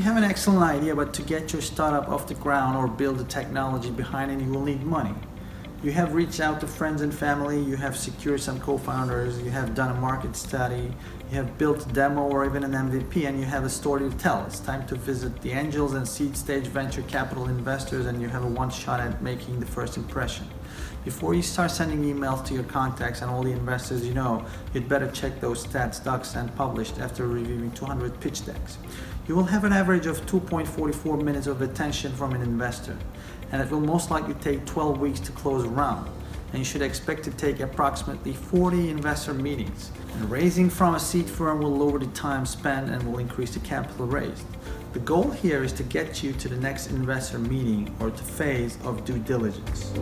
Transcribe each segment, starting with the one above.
You have an excellent idea, but to get your startup off the ground or build the technology behind it, you will need money. You have reached out to friends and family, you have secured some co-founders, you have done a market study, you have built a demo or even an MVP, and you have a story to tell. It's time to visit the angels and seed stage venture capital investors, and you have a one shot at making the first impression. Before you start sending emails to your contacts and all the investors you know, you'd better check those stats docs and published after reviewing 200 pitch decks. You will have an average of 2.44 minutes of attention from an investor, and it will most likely take 12 weeks to close a round. And you should expect to take approximately 40 investor meetings. And raising from a seed firm will lower the time spent and will increase the capital raised. The goal here is to get you to the next investor meeting or to phase of due diligence.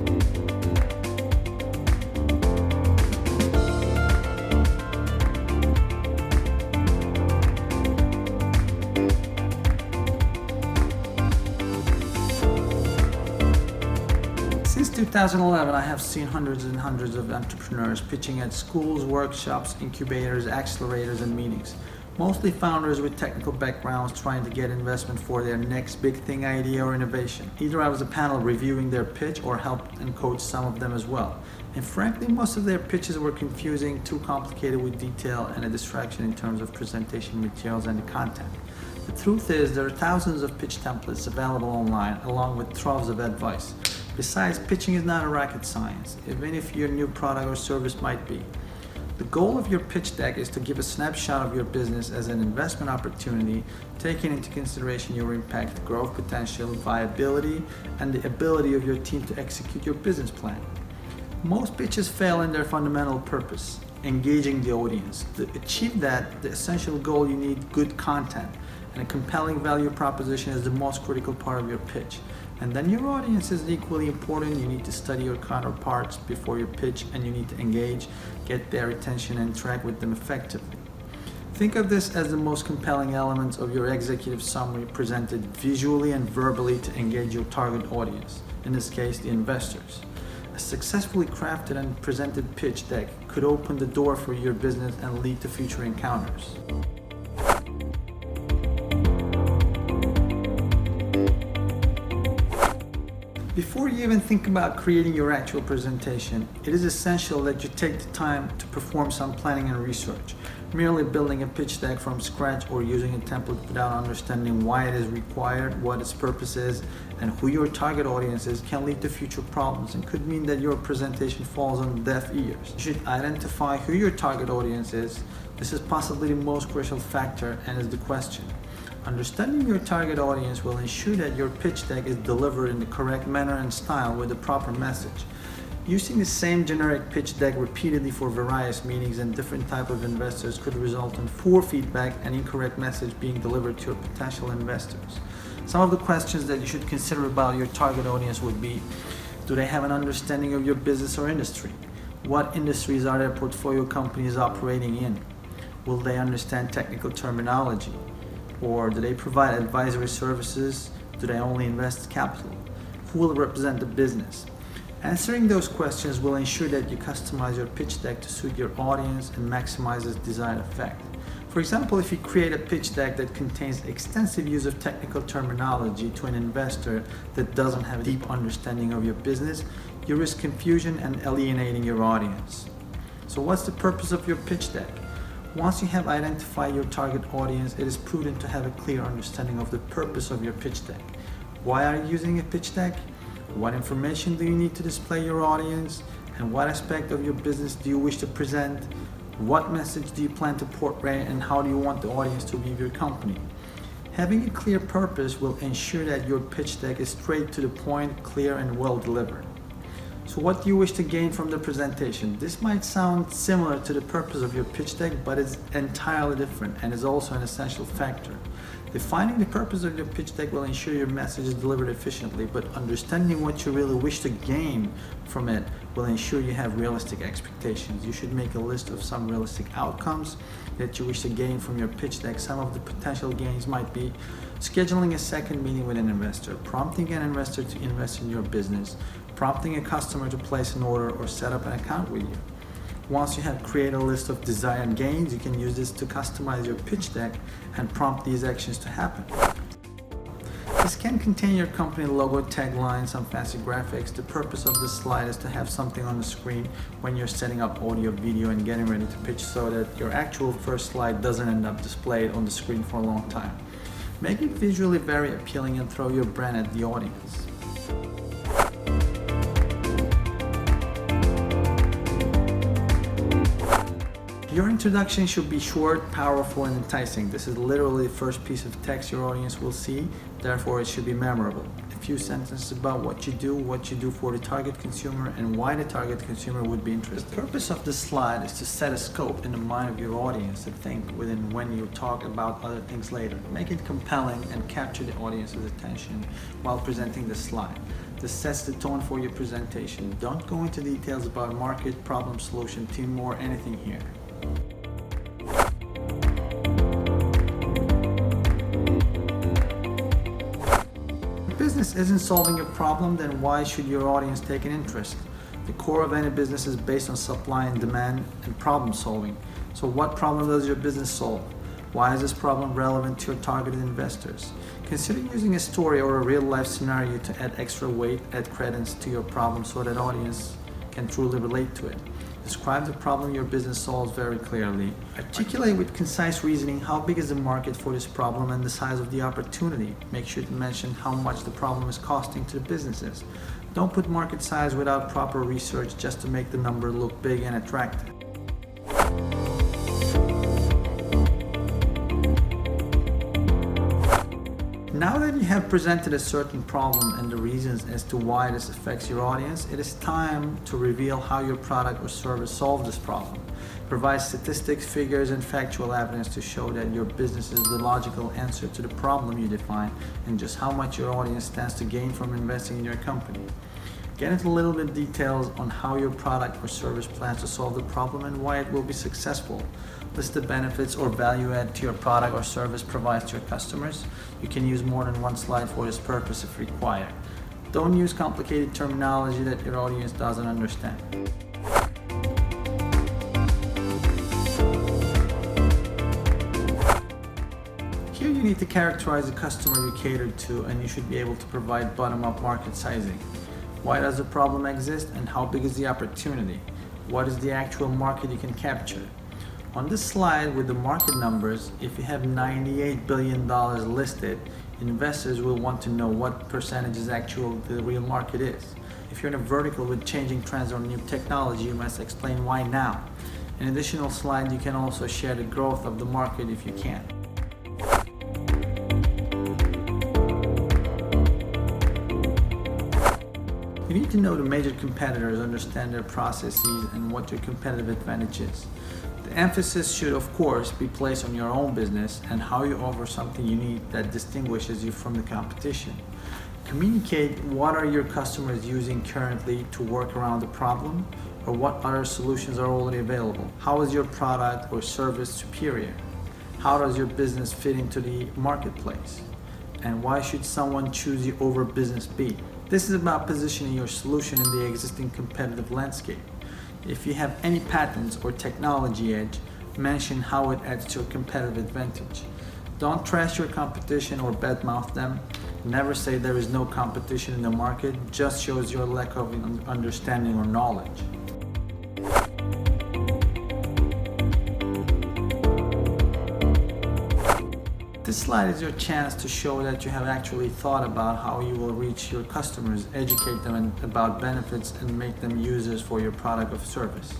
Since 2011, I have seen hundreds and hundreds of entrepreneurs pitching at schools, workshops, incubators, accelerators, and meetings. Mostly founders with technical backgrounds trying to get investment for their next big thing idea or innovation. Either I was a panel reviewing their pitch or helped and coached some of them as well. And frankly, most of their pitches were confusing, too complicated with detail, and a distraction in terms of presentation materials and the content. The truth is, there are thousands of pitch templates available online, along with troves of advice. Besides, pitching is not a rocket science, even if your new product or service might be. The goal of your pitch deck is to give a snapshot of your business as an investment opportunity, taking into consideration your impact, growth potential, viability, and the ability of your team to execute your business plan. Most pitches fail in their fundamental purpose, engaging the audience. To achieve that, the essential goal, you need good content, and a compelling value proposition is the most critical part of your pitch. And then your audience is equally important. You need to study your counterparts before your pitch, and you need to engage, get their attention, and interact with them effectively. Think of this as the most compelling elements of your executive summary presented visually and verbally to engage your target audience, in this case, the investors. A successfully crafted and presented pitch deck could open the door for your business and lead to future encounters. Before you even think about creating your actual presentation, it is essential that you take the time to perform some planning and research. Merely building a pitch deck from scratch or using a template without understanding why it is required, what its purpose is, and who your target audience is can lead to future problems and could mean that your presentation falls on deaf ears. You should identify who your target audience is. This is possibly the most crucial factor and is the question. Understanding your target audience will ensure that your pitch deck is delivered in the correct manner and style with the proper message. Using the same generic pitch deck repeatedly for various meetings and different types of investors could result in poor feedback and incorrect message being delivered to your potential investors. Some of the questions that you should consider about your target audience would be: do they have an understanding of your business or industry? What industries are their portfolio companies operating in? Will they understand technical terminology? Or do they provide advisory services? Do they only invest capital? Who will represent the business? Answering those questions will ensure that you customize your pitch deck to suit your audience and maximize its desired effect. For example, if you create a pitch deck that contains extensive use of technical terminology to an investor that doesn't have a deep understanding of your business, you risk confusion and alienating your audience. So what's the purpose of your pitch deck? Once you have identified your target audience, it is prudent to have a clear understanding of the purpose of your pitch deck. Why are you using a pitch deck? What information do you need to display your audience? And what aspect of your business do you wish to present? What message do you plan to portray, and how do you want the audience to view your company? Having a clear purpose will ensure that your pitch deck is straight to the point, clear, and well delivered. So what do you wish to gain from the presentation? This might sound similar to the purpose of your pitch deck, but it's entirely different and is also an essential factor. Defining the purpose of your pitch deck will ensure your message is delivered efficiently, but understanding what you really wish to gain from it will ensure you have realistic expectations. You should make a list of some realistic outcomes that you wish to gain from your pitch deck. Some of the potential gains might be scheduling a second meeting with an investor, prompting an investor to invest in your business, prompting a customer to place an order or set up an account with you. Once you have created a list of desired gains, you can use this to customize your pitch deck and prompt these actions to happen. This can contain your company logo, tagline, some fancy graphics. The purpose of this slide is to have something on the screen when you're setting up audio, video, and getting ready to pitch so that your actual first slide doesn't end up displayed on the screen for a long time. Make it visually very appealing and throw your brand at the audience. Your introduction should be short, powerful, and enticing. This is literally the first piece of text your audience will see, therefore it should be memorable. A few sentences about what you do for the target consumer, and why the target consumer would be interested. The purpose of this slide is to set a scope in the mind of your audience to think within when you talk about other things later. Make it compelling and capture the audience's attention while presenting this slide. This sets the tone for your presentation. Don't go into details about market, problem, solution, team, or anything here. If business isn't solving a problem, then why should your audience take an interest? The core of any business is based on supply and demand and problem solving. So what problem does your business solve? Why is this problem relevant to your targeted investors? Consider using a story or a real-life scenario to add extra weight, add credence to your problem so that audience can truly relate to it. Describe the problem your business solves very clearly. Articulate with concise reasoning how big is the market for this problem and the size of the opportunity. Make sure to mention how much the problem is costing to the businesses. Don't put market size without proper research just to make the number look big and attractive. Now that you have presented a certain problem and the reasons as to why this affects your audience, it is time to reveal how your product or service solves this problem. Provide statistics, figures, and factual evidence to show that your business is the logical answer to the problem you define and just how much your audience stands to gain from investing in your company. Get into a little bit details on how your product or service plans to solve the problem and why it will be successful. List the benefits or value add to your product or service provides to your customers. You can use more than one slide for this purpose if required. Don't use complicated terminology that your audience doesn't understand. Here you need to characterize the customer you cater to, and you should be able to provide bottom-up market sizing. Why does the problem exist and how big is the opportunity? What is the actual market you can capture? On this slide with the market numbers, if you have $98 billion listed, investors will want to know what percentage is actual the real market is. If you're in a vertical with changing trends or new technology, you must explain why now. In additional slide, you can also share the growth of the market if you can. You need to know the major competitors, understand their processes, and what your competitive advantage is. The emphasis should, of course, be placed on your own business and how you offer something unique that distinguishes you from the competition. Communicate what are your customers using currently to work around the problem, or what other solutions are already available. How is your product or service superior? How does your business fit into the marketplace? And why should someone choose you over business B? This is about positioning your solution in the existing competitive landscape. If you have any patents or technology edge, mention how it adds to a competitive advantage. Don't trash your competition or badmouth them. Never say there is no competition in the market, just shows your lack of understanding or knowledge. This slide is your chance to show that you have actually thought about how you will reach your customers, educate them about benefits, and make them users for your product or service.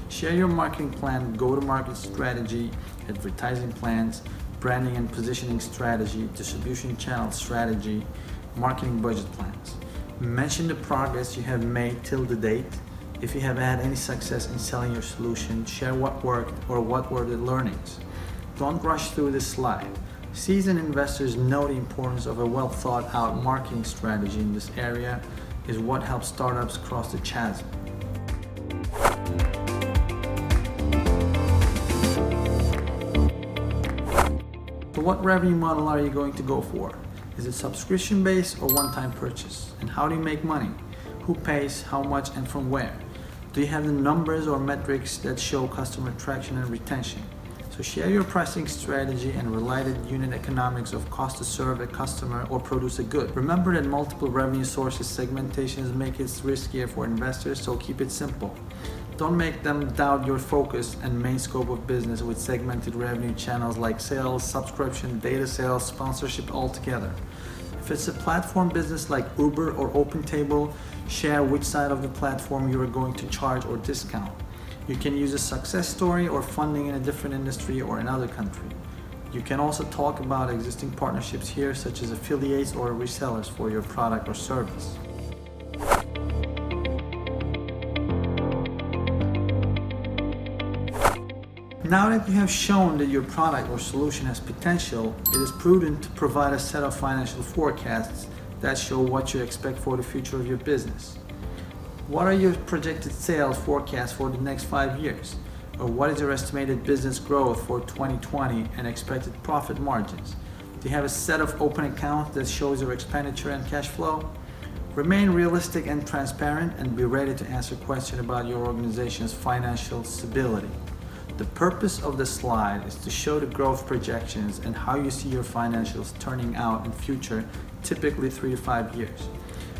Share your marketing plan, go-to-market strategy, advertising plans, branding and positioning strategy, distribution channel strategy, marketing budget plans. Mention the progress you have made till the date. If you have had any success in selling your solution, share what worked or what were the learnings. Don't rush through this slide. Seasoned investors know the importance of a well-thought-out marketing strategy in this area is what helps startups cross the chasm. So what revenue model are you going to go for? Is it subscription-based or one-time purchase? And how do you make money? Who pays, how much, and from where? Do you have the numbers or metrics that show customer traction and retention? So share your pricing strategy and related unit economics of cost to serve a customer or produce a good. Remember that multiple revenue sources segmentations make it riskier for investors, so keep it simple. Don't make them doubt your focus and main scope of business with segmented revenue channels like sales, subscription, data sales, sponsorship altogether. If it's a platform business like Uber or OpenTable, share which side of the platform you are going to charge or discount. You can use a success story or funding in a different industry or another country. You can also talk about existing partnerships here, such as affiliates or resellers for your product or service. Now that you have shown that your product or solution has potential, it is prudent to provide a set of financial forecasts that show what you expect for the future of your business. What are your projected sales forecasts for the next 5 years? Or what is your estimated business growth for 2020 and expected profit margins? Do you have a set of open accounts that shows your expenditure and cash flow? Remain realistic and transparent and be ready to answer questions about your organization's financial stability. The purpose of the slide is to show the growth projections and how you see your financials turning out in future, typically 3 to 5 years.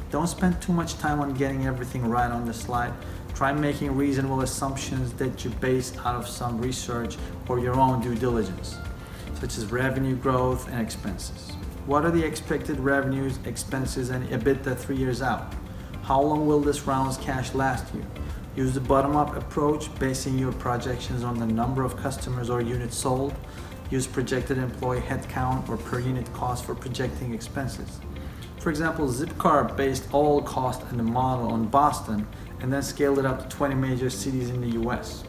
Don't spend too much time on getting everything right on the slide. Try making reasonable assumptions that you base out of some research or your own due diligence, such as revenue growth and expenses. What are the expected revenues, expenses, and EBITDA 3 years out? How long will this round's cash last you? Use the bottom-up approach, basing your projections on the number of customers or units sold. Use projected employee headcount or per unit cost for projecting expenses. For example, Zipcar based all cost and the model on Boston and then scaled it up to 20 major cities in the US.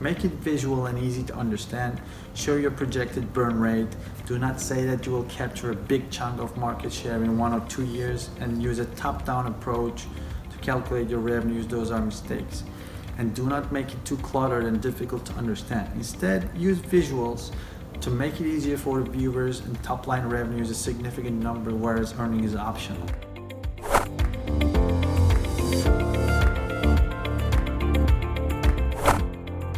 Make it visual and easy to understand. Show your projected burn rate. Do not say that you will capture a big chunk of market share in 1 or 2 years and use a top-down approach to calculate your revenues. Those are mistakes. And do not make it too cluttered and difficult to understand. Instead, use visuals to make it easier for the viewers, and top-line revenue is a significant number, whereas earning is optional.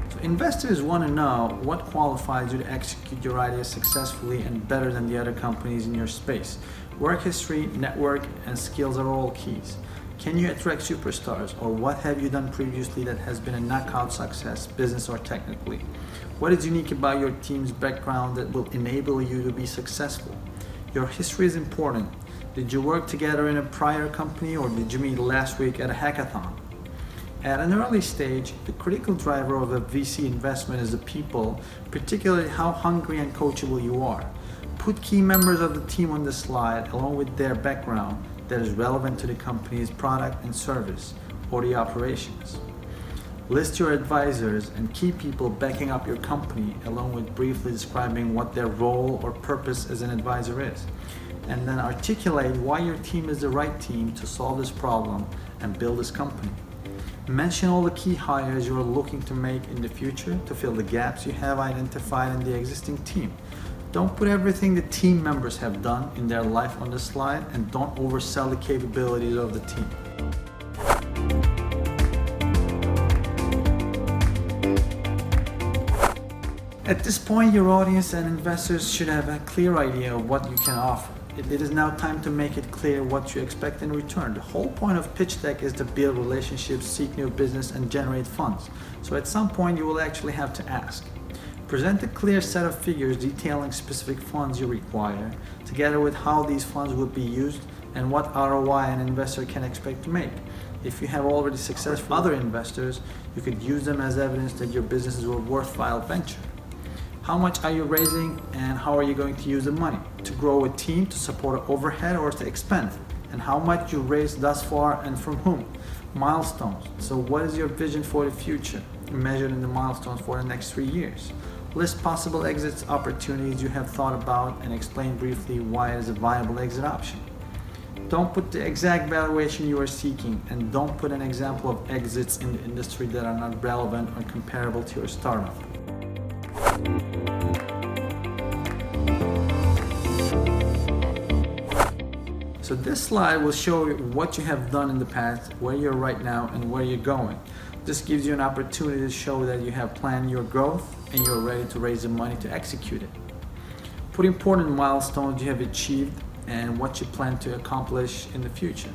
So investors want to know what qualifies you to execute your ideas successfully and better than the other companies in your space. Work history, network, and skills are all keys. Can you attract superstars, or what have you done previously that has been a knockout success, business or technically? What is unique about your team's background that will enable you to be successful? Your history is important. Did you work together in a prior company, or did you meet last week at a hackathon? At an early stage, the critical driver of a VC investment is the people, particularly how hungry and coachable you are. Put key members of the team on the slide along with their background that is relevant to the company's product and service or the operations. List your advisors and key people backing up your company, along with briefly describing what their role or purpose as an advisor is. And then articulate why your team is the right team to solve this problem and build this company. Mention all the key hires you are looking to make in the future to fill the gaps you have identified in the existing team. Don't put everything the team members have done in their life on the slide, and don't oversell the capabilities of the team. At this point, your audience and investors should have a clear idea of what you can offer. It is now time to make it clear what you expect in return. The whole point of pitch deck is to build relationships, seek new business, and generate funds. So at some point, you will actually have to ask. Present a clear set of figures detailing specific funds you require, together with how these funds would be used and what ROI an investor can expect to make. If you have already successful other investors, you could use them as evidence that your business is a worthwhile venture. How much are you raising, and how are you going to use the money? To grow a team, to support overhead, or to expand? And how much you raised thus far and from whom? Milestones. So what is your vision for the future, measured in the milestones for the next 3 years? List possible exit opportunities you have thought about and explain briefly why it is a viable exit option. Don't put the exact valuation you are seeking, and don't put an example of exits in the industry that are not relevant or comparable to your startup. So this slide will show you what you have done in the past, where you're right now, and where you're going. This gives you an opportunity to show that you have planned your growth and you're ready to raise the money to execute it. Put important milestones you have achieved and what you plan to accomplish in the future.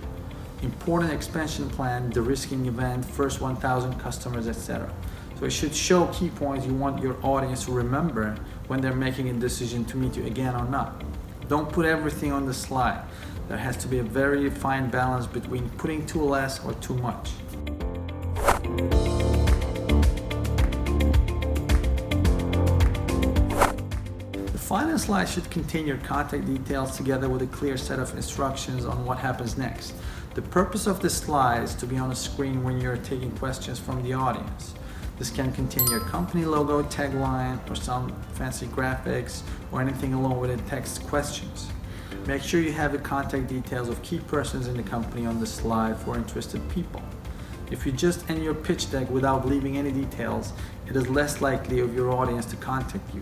Important expansion plan, de-risking event, first 1,000 customers, etc. So it should show key points you want your audience to remember when they're making a decision to meet you again or not. Don't put everything on the slide. There has to be a very fine balance between putting too less or too much. The final slide should contain your contact details together with a clear set of instructions on what happens next. The purpose of this slide is to be on the screen when you're taking questions from the audience. This can contain your company logo, tagline, or some fancy graphics, or anything along with it text questions. Make sure you have the contact details of key persons in the company on the slide for interested people. If you just end your pitch deck without leaving any details, it is less likely of your audience to contact you.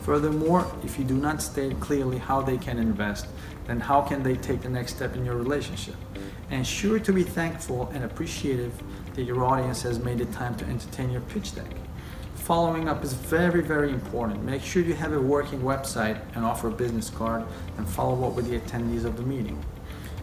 Furthermore, if you do not state clearly how they can invest, then how can they take the next step in your relationship? Ensure to be thankful and appreciative that your audience has made the time to entertain your pitch deck. Following up is very, very important. Make sure you have a working website and offer a business card, and follow up with the attendees of the meeting.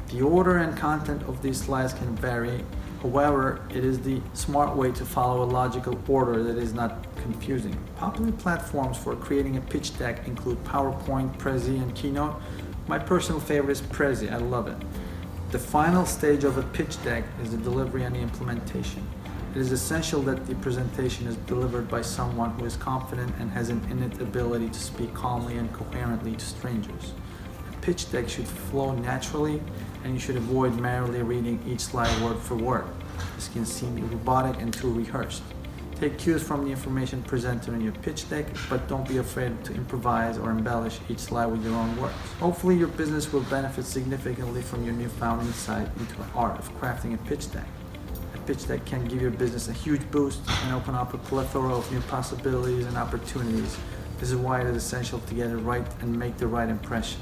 The order and content of these slides can vary. However, it is the smart way to follow a logical order that is not confusing. Popular platforms for creating a pitch deck include PowerPoint, Prezi, and Keynote. My personal favorite is Prezi. I love it. The final stage of a pitch deck is the delivery and the implementation. It is essential that the presentation is delivered by someone who is confident and has an innate ability to speak calmly and coherently to strangers. A pitch deck should flow naturally, and you should avoid merely reading each slide word for word. This can seem robotic and too rehearsed. Take cues from the information presented in your pitch deck, but don't be afraid to improvise or embellish each slide with your own words. Hopefully your business will benefit significantly from your newfound insight into the art of crafting a pitch deck. A pitch deck can give your business a huge boost and open up a plethora of new possibilities and opportunities. This is why it is essential to get it right and make the right impression.